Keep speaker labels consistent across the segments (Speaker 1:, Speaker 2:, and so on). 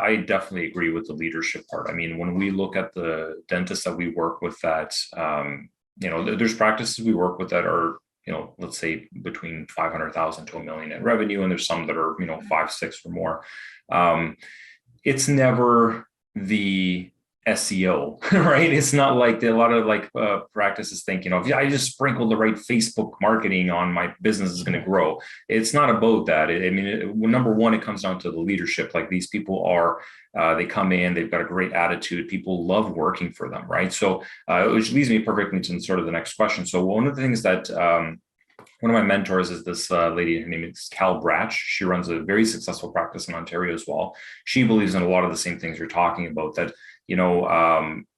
Speaker 1: I definitely agree with the leadership part. I mean, when we look at the dentists that we work with that, there's practices we work with that are, let's say between 500,000 to a million in revenue. And there's some that are, 5, 6 or more. It's never the SEO, right? It's not like a lot of practices think, if I just sprinkle the right Facebook marketing on, my business is going to grow. It's not about that. Number one, it comes down to the leadership. Like, these people are, they come in, they've got a great attitude. People love working for them, right? So, which leads me perfectly to sort of the next question. So one of the things that, one of my mentors is this lady, her name is Cal Bratch. She runs a very successful practice in Ontario as well. She believes in a lot of the same things you're talking about, that,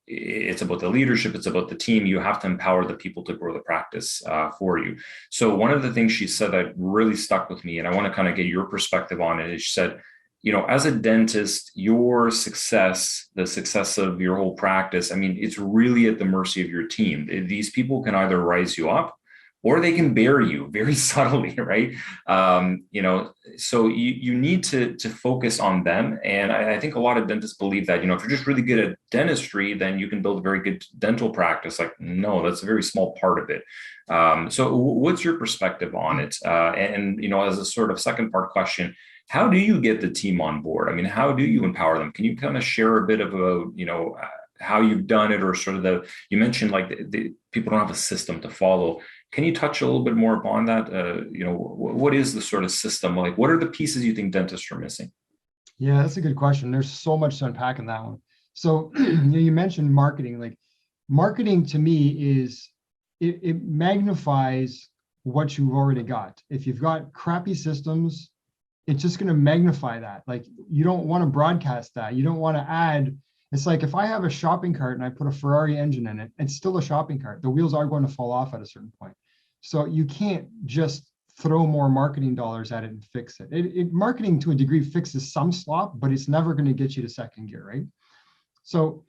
Speaker 1: it's about the leadership, it's about the team. You have to empower the people to grow the practice for you. So one of the things she said that really stuck with me, and I want to kind of get your perspective on it, is she said, as a dentist, your success, the success of your whole practice, it's really at the mercy of your team. These people can either rise you up, or they can bear you very subtly, right? So you need to focus on them. And I think a lot of dentists believe that, if you're just really good at dentistry, then you can build a very good dental practice. Like, no, that's a very small part of it. So what's your perspective on it? And as a sort of second part question, how do you get the team on board? How do you empower them? Can you kind of share a bit about, how you've done it, or sort of you mentioned like the people don't have a system to follow. Can you touch a little bit more upon that? What is the sort of system? Like, what are the pieces you think dentists are missing?
Speaker 2: Yeah, that's a good question. There's so much to unpack in that one. So you mentioned marketing. Like, marketing to me is, it magnifies what you've already got. If you've got crappy systems, it's just going to magnify that. Like, you don't want to broadcast that. You don't want to add. It's like, if I have a shopping cart and I put a Ferrari engine in it, it's still a shopping cart. The wheels are going to fall off at a certain point. So you can't just throw more marketing dollars at it and fix it. Marketing to a degree fixes some slop, but it's never going to get you to second gear, right? So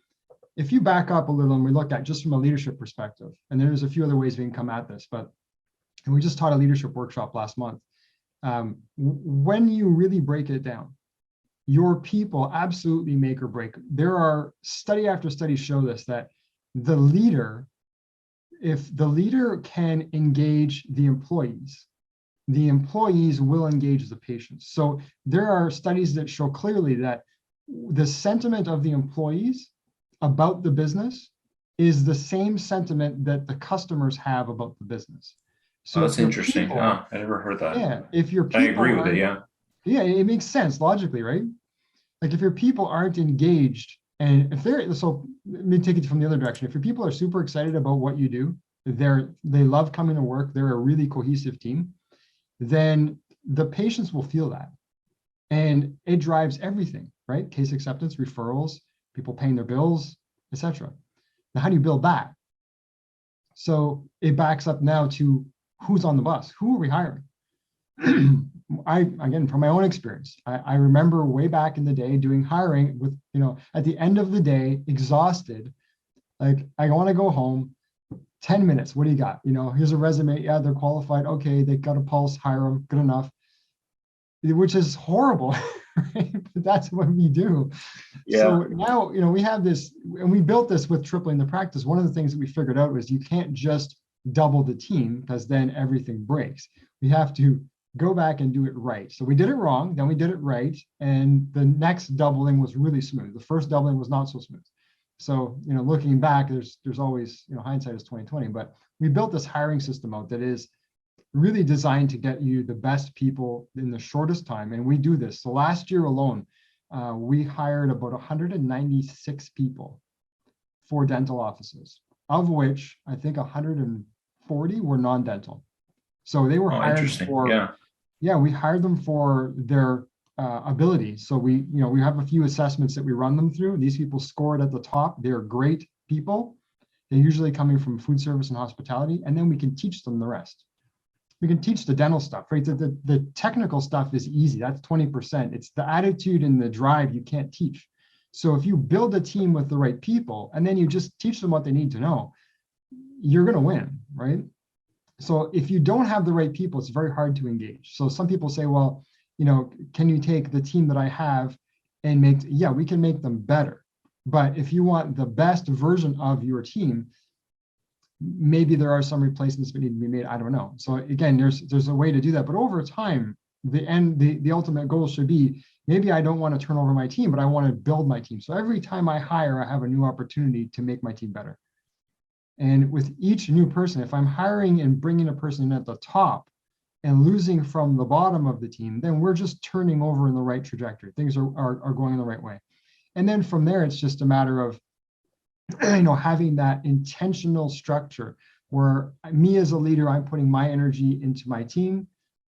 Speaker 2: if you back up a little and we look at just from a leadership perspective, and there's a few other ways we can come at this, and we just taught a leadership workshop last month. When you really break it down, your people absolutely make or break. There are study after study show this, that the leader, if the leader can engage the employees will engage the patients. So there are studies that show clearly that the sentiment of the employees about the business is the same sentiment that the customers have about the business. So
Speaker 1: that's interesting. I never heard that.
Speaker 2: Yeah, if your people,
Speaker 1: I agree with it. Yeah.
Speaker 2: Yeah, it makes sense logically, right? Like, if your people aren't engaged, and if they're, so let me take it from the other direction. If your people are super excited about what you do, they love coming to work, they're a really cohesive team, then the patients will feel that. And it drives everything, right? Case acceptance, referrals, people paying their bills, etc. Now, how do you build that? So it backs up now to who's on the bus, who are we hiring? Again, from my own experience, I remember way back in the day doing hiring with, at the end of the day, exhausted. Like, I want to go home, 10 minutes. What do you got? Here's a resume. Yeah, they're qualified. Okay, they got a pulse, hire them, good enough. Which is horrible, right? But that's what we do. Yeah. So now, we have this, and we built this with tripling the practice. One of the things that we figured out was you can't just double the team, because then everything breaks. We have to go back and do it right. So we did it wrong, then we did it right, and the next doubling was really smooth. The first doubling was not so smooth. So, looking back, there's always, hindsight is 20/20, but we built this hiring system out that is really designed to get you the best people in the shortest time. And we do this. So last year alone, we hired about 196 people for dental offices, of which I think 140 were non-dental. So they were hired for, we hired them for their ability. So we have a few assessments that we run them through. These people scored at the top. They're great people. They're usually coming from food service and hospitality, and then we can teach them the rest. We can teach the dental stuff, right? The technical stuff is easy. That's 20%. It's the attitude and the drive you can't teach. So if you build a team with the right people, and then you just teach them what they need to know, you're going to win, right? So if you don't have the right people, it's very hard to engage. So some people say, well, can you take the team that I have and we can make them better. But if you want the best version of your team, maybe there are some replacements that need to be made. I don't know. So again, there's a way to do that. But over time, the ultimate goal should be, maybe I don't want to turn over my team, but I want to build my team. So every time I hire, I have a new opportunity to make my team better. And with each new person, if I'm hiring and bringing a person in at the top and losing from the bottom of the team, then we're just turning over in the right trajectory. Things are going in the right way. And then from there, it's just a matter of having that intentional structure where me as a leader, I'm putting my energy into my team,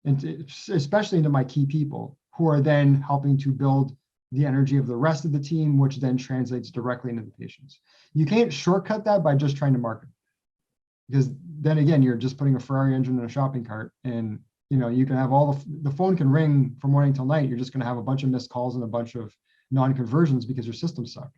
Speaker 2: and especially into my key people, who are then helping to build the energy of the rest of the team, which then translates directly into the patients. You can't shortcut that by just trying to market, because then again, you're just putting a Ferrari engine in a shopping cart, and you can have the phone can ring from morning till night. You're just going to have a bunch of missed calls and a bunch of non-conversions because your systems suck.